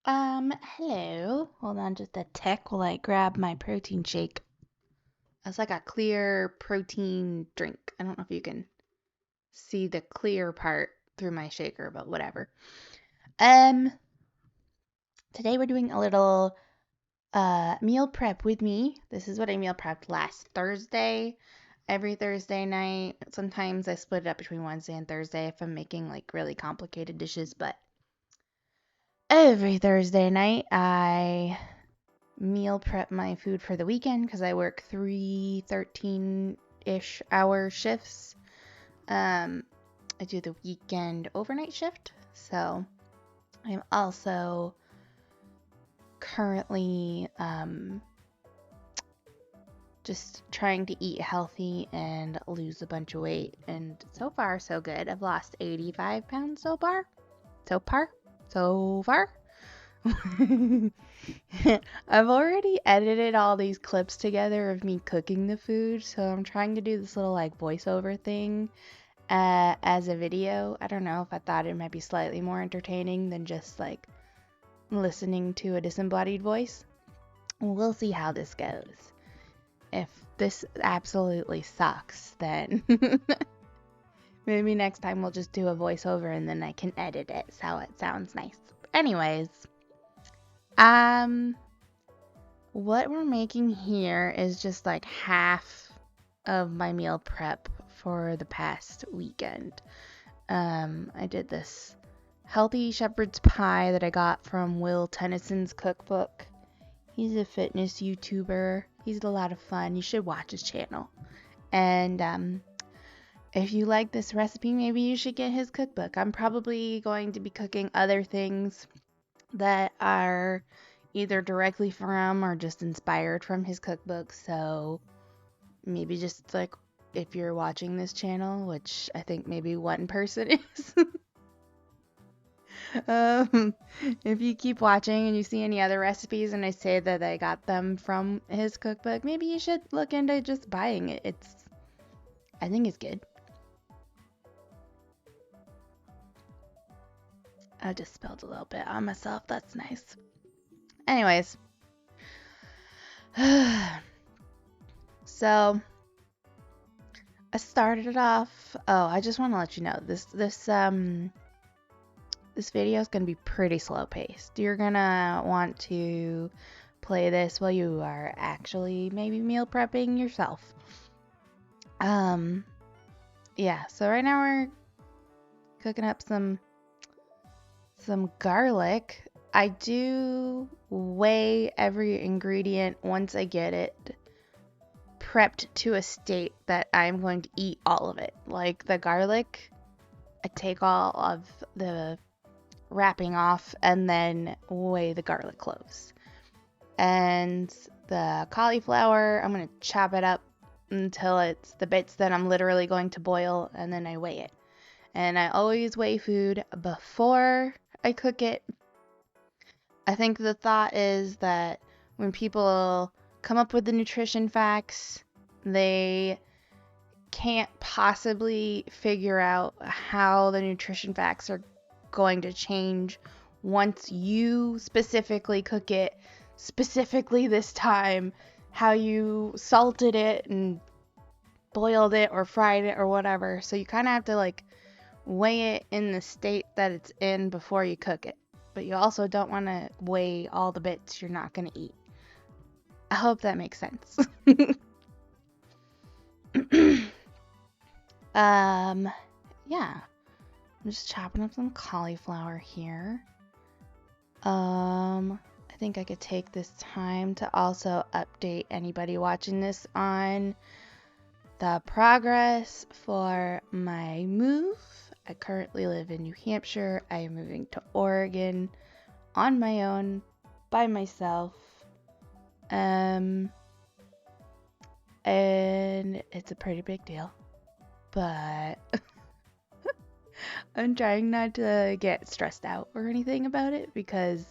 Hello. Hold on just a tick while I grab my protein shake. It's like a clear protein drink. I don't know if you can see the clear part through my shaker, but whatever. Um, Today we're doing a little meal prep with me. This is what I meal prepped last Thursday. Every Thursday night. Sometimes I split it up between Wednesday and Thursday if I'm making like really complicated dishes, but every Thursday night I meal prep my food for the weekend because I work 13-ish hour shifts. I do the weekend overnight shift, so I'm also currently just trying to eat healthy and lose a bunch of weight. And so far, so good. I've lost 85 pounds so far. So far. I've already edited all these clips together of me cooking the food, so I'm trying to do this little like voiceover thing as a video. I don't know if I thought it might be slightly more entertaining than just like listening to a disembodied voice. We'll see how this goes. If this absolutely sucks, then maybe next time we'll just do a voiceover and then I can edit it so it sounds nice. Anyways, what we're making here is just like half of my meal prep for the past weekend. I did this healthy shepherd's pie that I got from Tennyson's cookbook. He's a fitness YouTuber. He's a lot of fun. You should watch his channel. And if you like this recipe, maybe you should get his cookbook. I'm probably going to be cooking other things that are either directly from or just inspired from his cookbook. So maybe just like if you're watching this channel, which I think maybe one person is, um, if you keep watching and you see any other recipes and I say that I got them from his cookbook, maybe you should look into just buying it. I think it's good. I just spilled a little bit on myself. That's nice. Anyways, so I started it off. Oh, I just want to let you know this video is gonna be pretty slow paced. You're gonna want to play this while you are actually maybe meal prepping yourself. Yeah. So right now we're cooking up some garlic. I do weigh every ingredient once I get it prepped to a state that I'm going to eat all of it. Like the garlic, I take all of the wrapping off and then weigh the garlic cloves. And the cauliflower, I'm going to chop it up until it's the bits that I'm literally going to boil, and then I weigh it. And I always weigh food before I cook it. I think the thought is that when people come up with the nutrition facts, they can't possibly figure out how the nutrition facts are going to change once you specifically cook it, specifically this time, how you salted it and boiled it or fried it or whatever. So you kind of have to like weigh it in the state that it's in before you cook it. But you also don't want to weigh all the bits you're not going to eat. I hope that makes sense. Yeah. I'm just chopping up some cauliflower here. I think I could take this time to also update anybody watching this on the progress for my move. I currently live in New Hampshire. I am moving to Oregon on my own, by myself. And it's a pretty big deal. But I'm trying not to get stressed out or anything about it because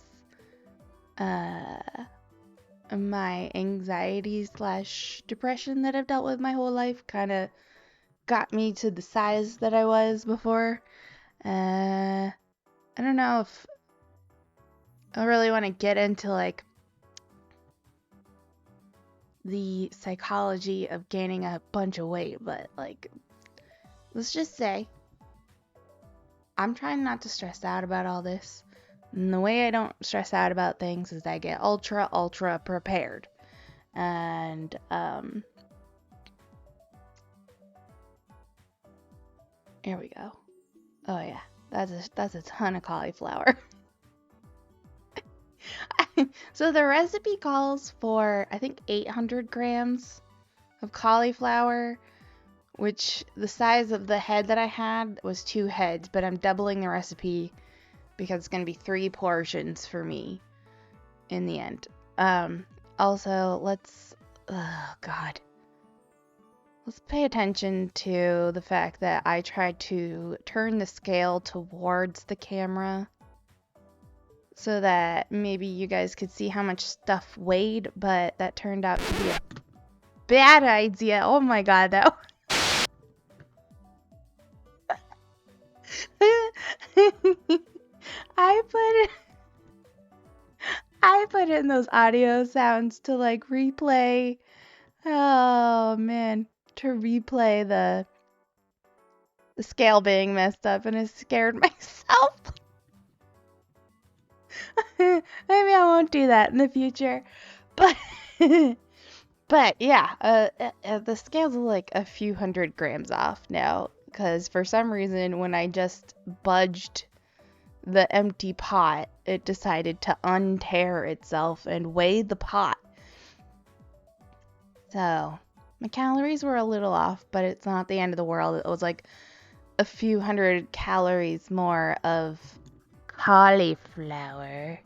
my anxiety / depression that I've dealt with my whole life kind of got me to the size that I was before. I don't know if I really want to get into like the psychology of gaining a bunch of weight, but like, let's just say I'm trying not to stress out about all this. And the way I don't stress out about things is I get ultra prepared. And here we go. Oh yeah, that's a ton of cauliflower. So the recipe calls for, I think, 800 grams of cauliflower, which the size of the head that I had was 2 heads, but I'm doubling the recipe because it's going to be 3 portions for me in the end. Also, let's pay attention to the fact that I tried to turn the scale towards the camera so that maybe you guys could see how much stuff weighed, but that turned out to be a bad idea. Oh my god, that I put in those audio sounds to like replay. Oh man, to replay the scale being messed up, and it scared myself. Maybe I won't do that in the future. But but yeah, the scale's like a few hundred grams off now, because for some reason when I just budged the empty pot, it decided to untear itself and weigh the pot. So my calories were a little off, but it's not the end of the world. It was like a few hundred calories more of cauliflower.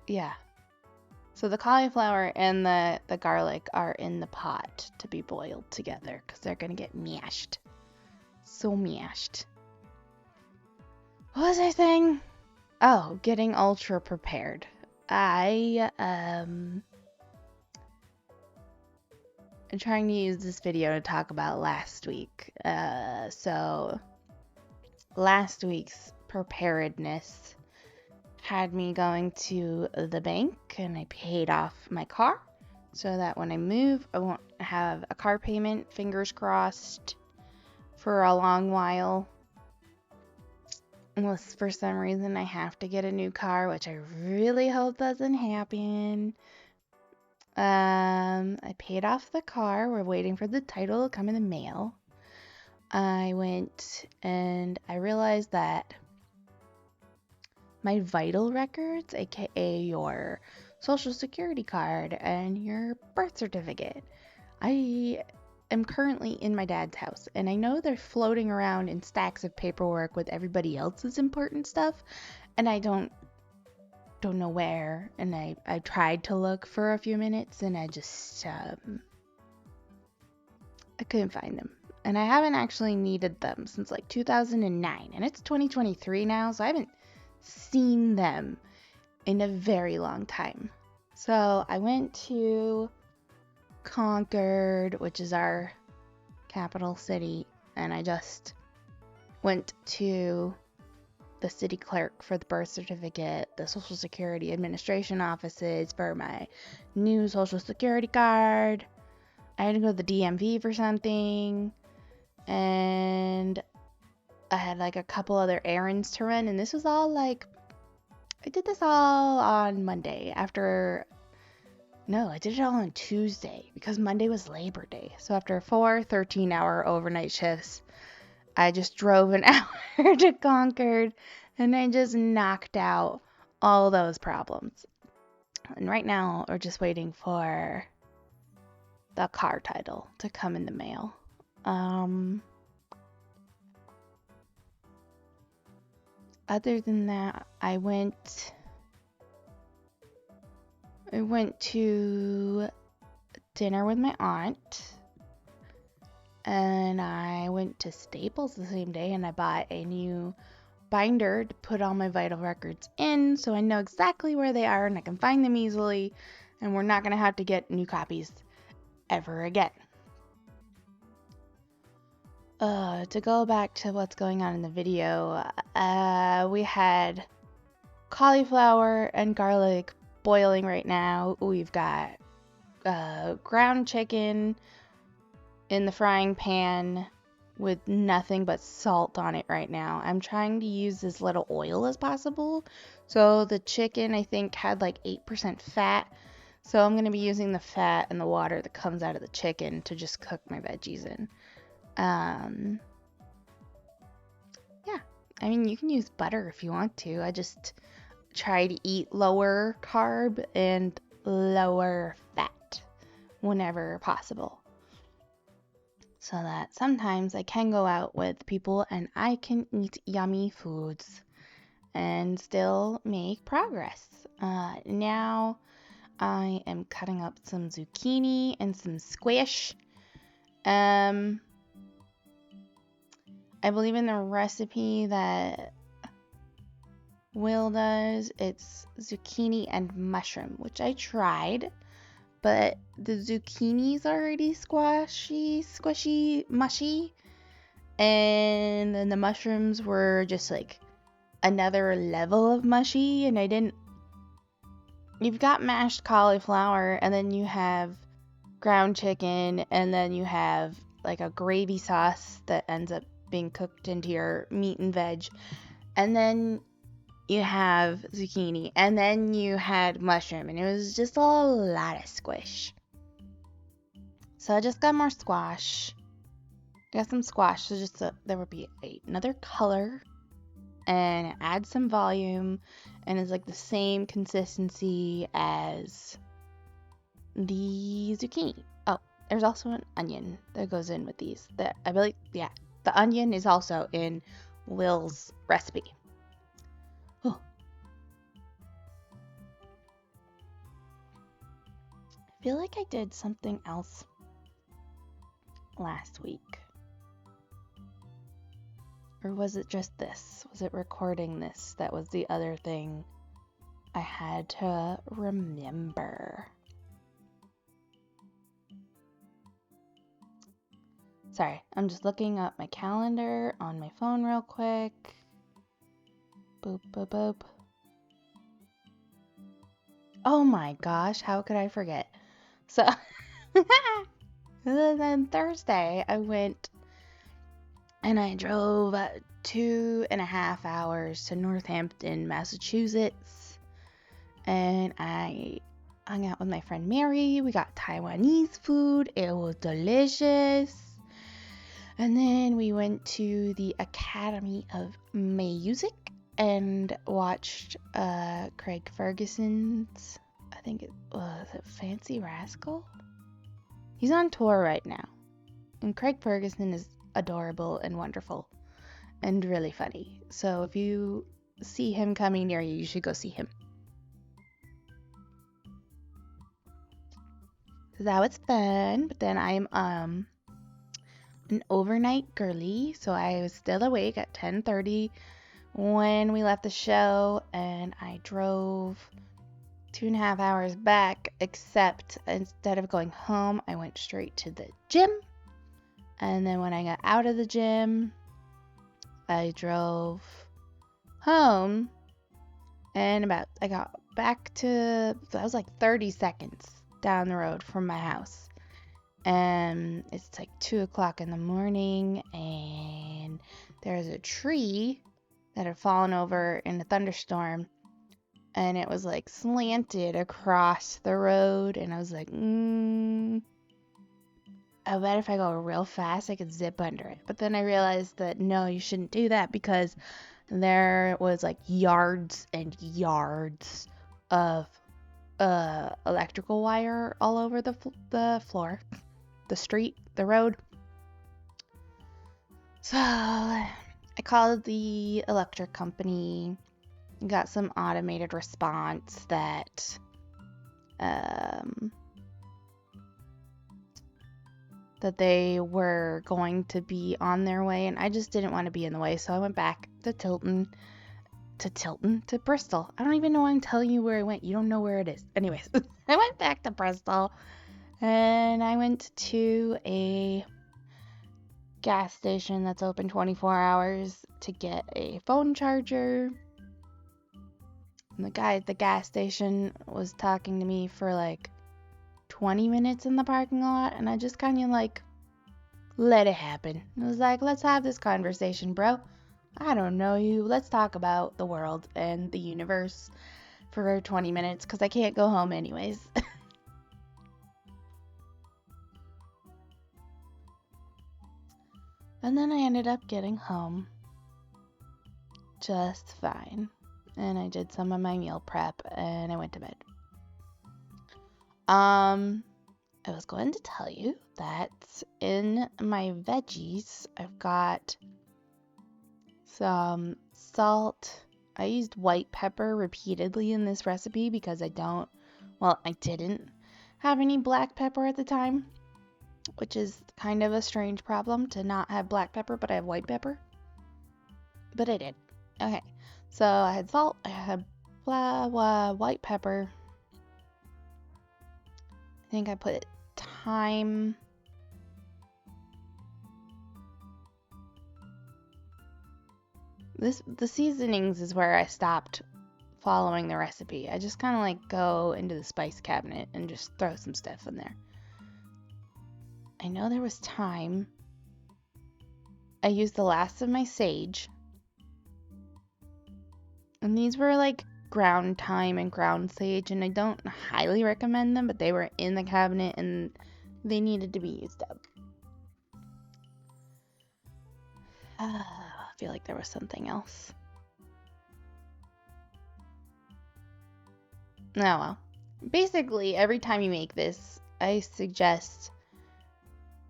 Yeah. So the cauliflower and the garlic are in the pot to be boiled together because they're gonna get mashed. So mashed. What was I saying? Oh, getting ultra prepared. I'm trying to use this video to talk about last week. So last week's preparedness had me going to the bank, and I paid off my car so that when I move, I won't have a car payment, fingers crossed, for a long while. Unless for some reason I have to get a new car, which I really hope doesn't happen. I paid off the car. We're waiting for the title to come in the mail. I went and I realized that my vital records, aka your social security card and your birth certificate, I am currently in my dad's house, and I know they're floating around in stacks of paperwork with everybody else's important stuff, and I don't know where. And I tried to look for a few minutes, and I just I couldn't find them. And I haven't actually needed them since like 2009, and it's 2023 now, so I haven't seen them in a very long time. So I went to Concord, which is our capital city, and I just went to the city clerk for the birth certificate, the Social Security Administration offices for my new Social Security card. I had to go to the DMV for something, and I had like a couple other errands to run, and this was all like, I did this all on Monday I did it all on Tuesday because Monday was Labor Day. So after 4 13-hour overnight shifts, I just drove an hour to Concord, and I just knocked out all those problems. And right now, we're just waiting for the car title to come in the mail. Other than that, I went to dinner with my aunt, and I went to Staples the same day, and I bought a new binder to put all my vital records in, so I know exactly where they are and I can find them easily, and we're not going to have to get new copies ever again. To go back to what's going on in the video, We had cauliflower and garlic boiling right now. We've got ground chicken in the frying pan with nothing but salt on it right now. I'm trying to use as little oil as possible. So the chicken, I think, had like 8% fat. So I'm going to be using the fat and the water that comes out of the chicken to just cook my veggies in. Yeah, I mean, you can use butter if you want to. I just try to eat lower carb and lower fat whenever possible, so that sometimes I can go out with people and I can eat yummy foods and still make progress. Now I am cutting up some zucchini and some squish. I believe in the recipe that Will does, it's zucchini and mushroom, which I tried, but the zucchini's already squishy, mushy, and then the mushrooms were just like another level of mushy, and I didn't. You've got mashed cauliflower, and then you have ground chicken, and then you have like a gravy sauce that ends up being cooked into your meat and veg, and then you have zucchini, and then you had mushroom, and it was just a lot of squish. So I just got more squash. I got some squash, so just so there would be another color, and add some volume, and it's like the same consistency as the zucchini. Oh, there's also an onion that goes in with these. The onion is also in Will's recipe. Oh. I feel like I did something else last week. Or was it just this? Was it recording this? That was the other thing I had to remember. Sorry, I'm just looking up my calendar on my phone real quick. Boop, boop, boop. Oh my gosh, how could I forget? So, then Thursday, I went and I drove 2.5 hours to Northampton, Massachusetts. And I hung out with my friend Mary. We got Taiwanese food. It was delicious. And then we went to the Academy of Music and watched Craig Ferguson's, I think it was Fancy Rascal? He's on tour right now. And Craig Ferguson is adorable and wonderful and really funny. So if you see him coming near you, you should go see him. So that was fun. But then I'm an overnight girly, so I was still awake at 10:30 when we left the show, and I drove 2.5 hours back, except instead of going home, I went straight to the gym. And then when I got out of the gym, I drove home, and I got back to, that was like 30 seconds down the road from my house. And it's like 2 o'clock in the morning, and there's a tree that had fallen over in a thunderstorm, and it was like slanted across the road, and I was like, I bet if I go real fast, I could zip under it. But then I realized that no, you shouldn't do that, because there was like yards and yards of electrical wire all over the floor, the street, the road. So I called the electric company, got some automated response that they were going to be on their way, and I just didn't want to be in the way, so I went back to Bristol. I don't even know why I'm telling you where I went. You don't know where it is. Anyways, I went back to Bristol, and I went to a gas station that's open 24 hours to get a phone charger. And the guy at the gas station was talking to me for like 20 minutes in the parking lot, and I just kind of like let it happen. I was like, let's have this conversation, bro. I don't know you. Let's talk about the world and the universe for 20 minutes because I can't go home anyways. And then I ended up getting home just fine. And I did some of my meal prep and I went to bed. I was going to tell you that in my veggies, I've got some salt. I used white pepper repeatedly in this recipe because I didn't have any black pepper at the time, which is kind of a strange problem to not have black pepper, but I have white pepper. But I did. Okay, so I had salt, I had white pepper. I think I put thyme. The seasonings is where I stopped following the recipe. I just kind of like go into the spice cabinet and just throw some stuff in there. I know there was thyme. I used the last of my sage. And these were like ground thyme and ground sage, and I don't highly recommend them, but they were in the cabinet and they needed to be used up. I feel like there was something else. Oh well. Basically, every time you make this, I suggest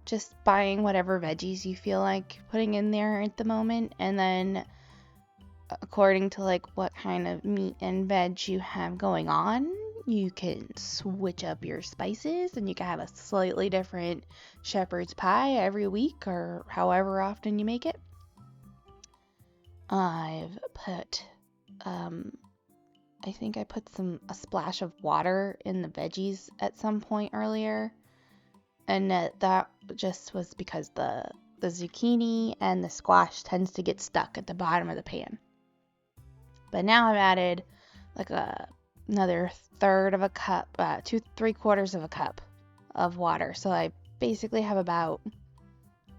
just buying whatever veggies you feel like putting in there at the moment, and then according to like what kind of meat and veg you have going on, you can switch up your spices and you can have a slightly different shepherd's pie every week or however often you make it. I've put I think I put a splash of water in the veggies at some point earlier, and that just was because the zucchini and the squash tends to get stuck at the bottom of the pan. But now I've added like another third of a cup, 3/4 of a cup of water. So I basically have about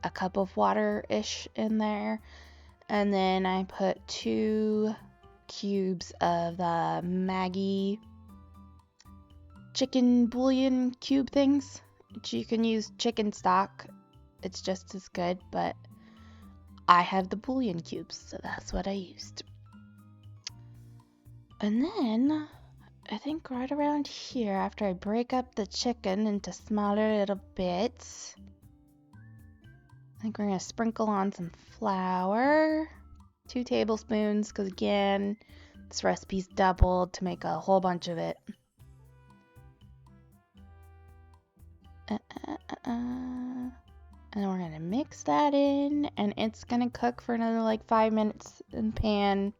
a cup of water-ish in there. And then I put 2 cubes of the Maggi chicken bouillon cube things. You can use chicken stock. It's just as good, but I have the bouillon cubes, so that's what I used. And then, I think right around here, after I break up the chicken into smaller little bits, I think we're going to sprinkle on some flour, 2 tablespoons, because again, this recipe's doubled to make a whole bunch of it. And then we're going to mix that in, and it's going to cook for another like 5 minutes in the pan,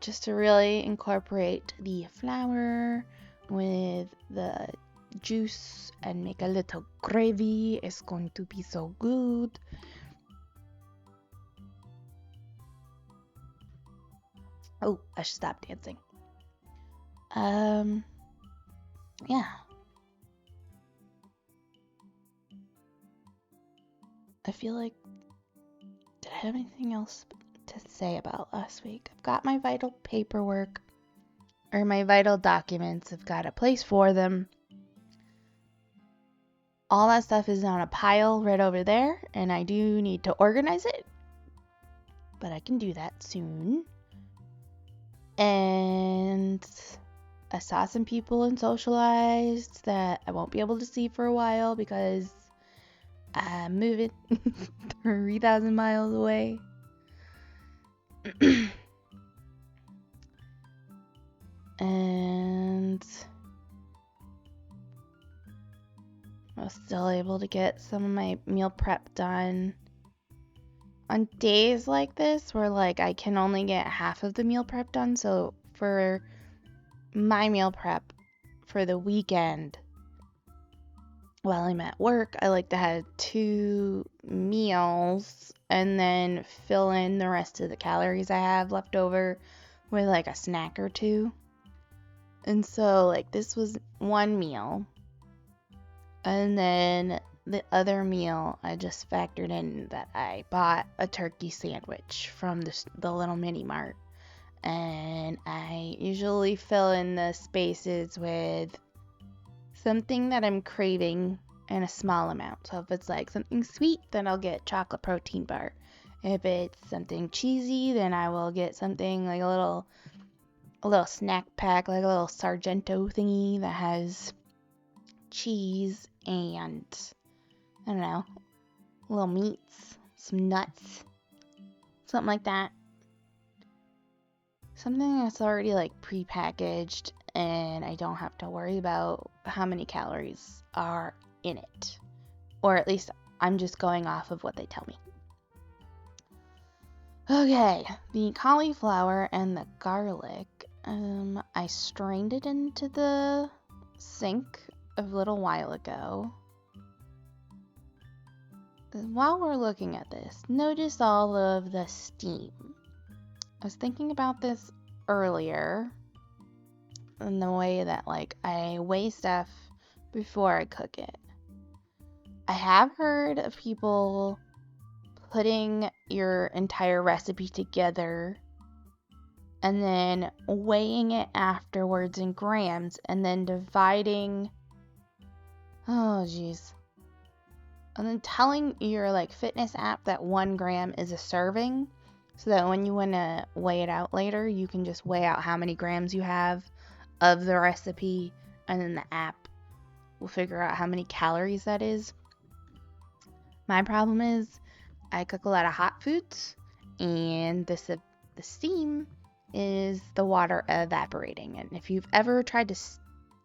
just to really incorporate the flour with the juice and make a little gravy. It's going to be so good. Oh, I should stop dancing. Yeah. I feel like, did I have anything else to say about last week? I've got my vital paperwork, or my vital documents. I've got a place for them. All that stuff is on a pile right over there, and I do need to organize it, but I can do that soon. And I saw some people and socialized that I won't be able to see for a while because I'm moving 3,000 miles away. And I was still able to get some of my meal prep done. On days like this where like I can only get half of the meal prep done, so for my meal prep for the weekend, while I'm at work, I like to have 2 meals and then fill in the rest of the calories I have left over with like a snack or two. And so like this was one meal, and then the other meal I just factored in that I bought a turkey sandwich from the little mini mart, and I usually fill in the spaces with something that I'm craving in a small amount. So if it's like something sweet, then I'll get chocolate protein bar. If it's something cheesy, then I will get something like a little snack pack, like a little Sargento thingy that has cheese and, I don't know, little meats, some nuts, something like that. Something that's already like prepackaged and I don't have to worry about how many calories are in it. Or at least I'm just going off of what they tell me. Okay, the cauliflower and the garlic, I strained it into the sink a little while ago. While we're looking at this, notice all of the steam. I was thinking about this earlier in the way that like I weigh stuff before I cook it. I have heard of people putting your entire recipe together and then weighing it afterwards in grams and then dividing, and then telling your like fitness app that 1 gram is a serving, so that when you want to weigh it out later, you can just weigh out how many grams you have of the recipe, and then the app will figure out how many calories that is. My problem is I cook a lot of hot foods, and the steam is the water evaporating. And if you've ever tried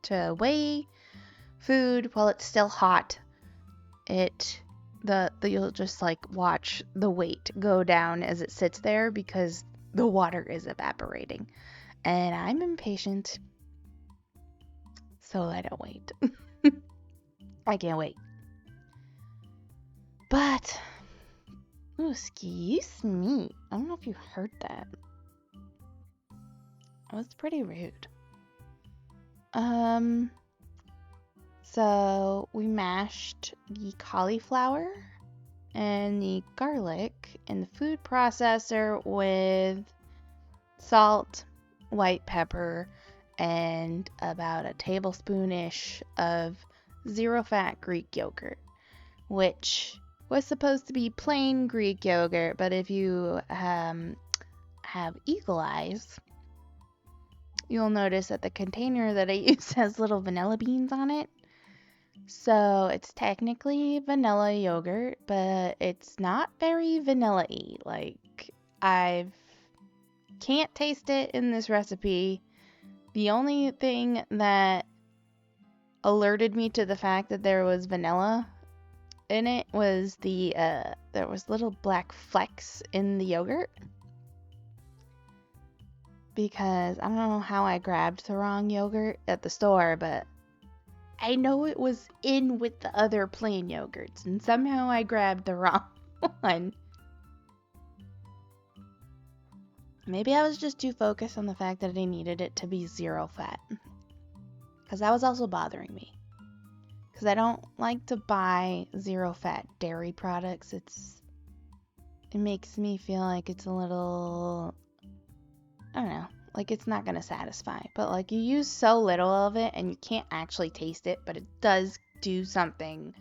to weigh food while it's still hot, you'll just like watch the weight go down as it sits there because the water is evaporating. And I'm impatient, so I don't wait. I can't wait. But, excuse me. I don't know if you heard that. It was pretty rude. So we mashed the cauliflower and the garlic in the food processor with salt, white pepper, and about a tablespoon-ish of zero-fat Greek yogurt, which was supposed to be plain Greek yogurt, but if you have eagle eyes, you'll notice that the container that I use has little vanilla beans on it. So it's technically vanilla yogurt, but it's not very vanilla-y. Like, I can't taste it in this recipe. The only thing that alerted me to the fact that there was vanilla in it was there was little black flecks in the yogurt. Because I don't know how I grabbed the wrong yogurt at the store, but I know it was in with the other plain yogurts, and somehow I grabbed the wrong one. Maybe I was just too focused on the fact that I needed it to be zero fat. Because that was also bothering me. Because I don't like to buy zero fat dairy products. It makes me feel like it's a little, I don't know, like it's not going to satisfy. But like you use so little of it and you can't actually taste it, but it does do something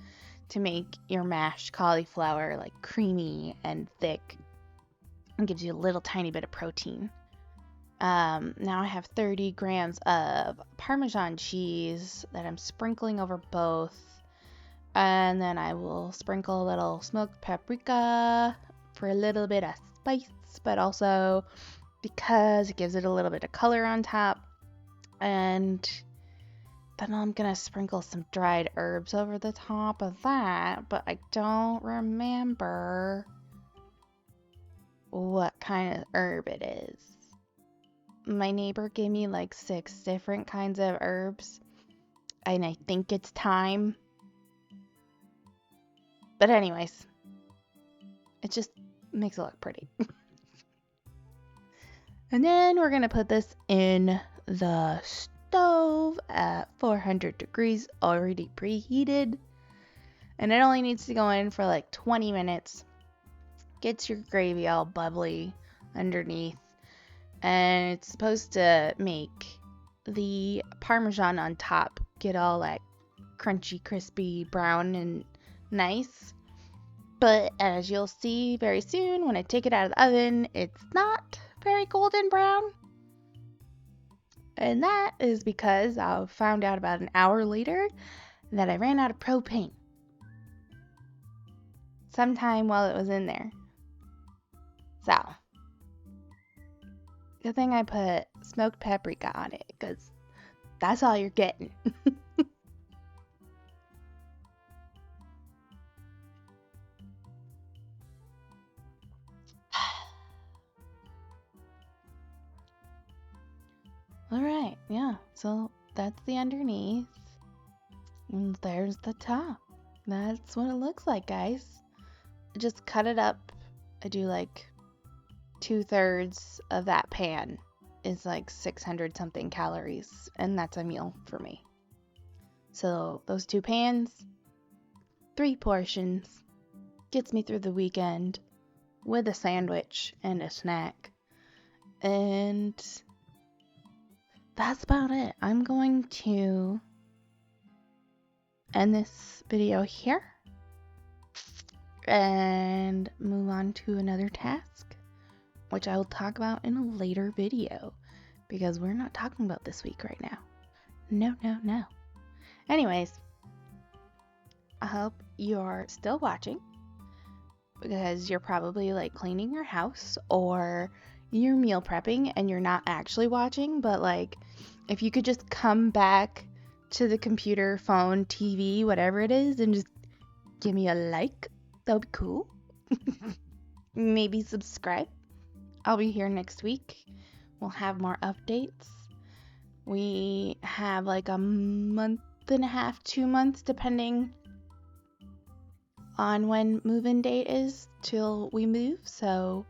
to make your mashed cauliflower like creamy and thick. It gives you a little tiny bit of protein. Now I have 30 grams of Parmesan cheese that I'm sprinkling over both. And then I will sprinkle a little smoked paprika for a little bit of spice, but also because it gives it a little bit of color on top. And then I'm going to sprinkle some dried herbs over the top of that, but I don't remember what kind of herb it is. My neighbor gave me like 6 different kinds of herbs, and I think it's thyme. But anyways, it just makes it look pretty. And then we're going to put this in the stove at 400 degrees, already preheated. And it only needs to go in for like 20 minutes. Gets your gravy all bubbly underneath. And it's supposed to make the Parmesan on top get all that crunchy, crispy, brown, and nice. But as you'll see very soon, when I take it out of the oven, it's not very golden brown. And that is because I found out about an hour later that I ran out of propane. Sometime while it was in there. So, good thing I put smoked paprika on it, because that's all you're getting. Alright, yeah, so that's the underneath. And there's the top. That's what it looks like, guys. I just cut it up. I do like 2/3 of that pan is like 600 something calories, and that's a meal for me. So those 2 pans, 3 portions, gets me through the weekend with a sandwich and a snack. And that's about it. I'm going to end this video here and move on to another task, which I will talk about in a later video, because we're not talking about this week right now. No. Anyways, I hope you're still watching, because you're probably like cleaning your house or you're meal prepping and you're not actually watching. But like, if you could just come back to the computer, phone, TV, whatever it is, and just give me a like, that would be cool. Maybe subscribe. I'll be here next week. We'll have more updates. We have like a month and a half, 2 months, depending on when move-in date is, till we move. So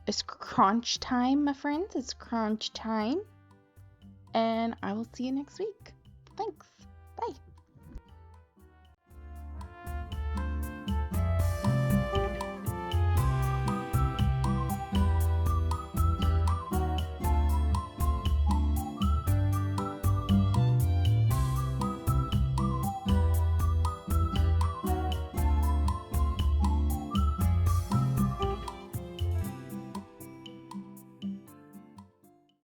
it's crunch time, my friends. It's crunch time. And I will see you next week. Thanks.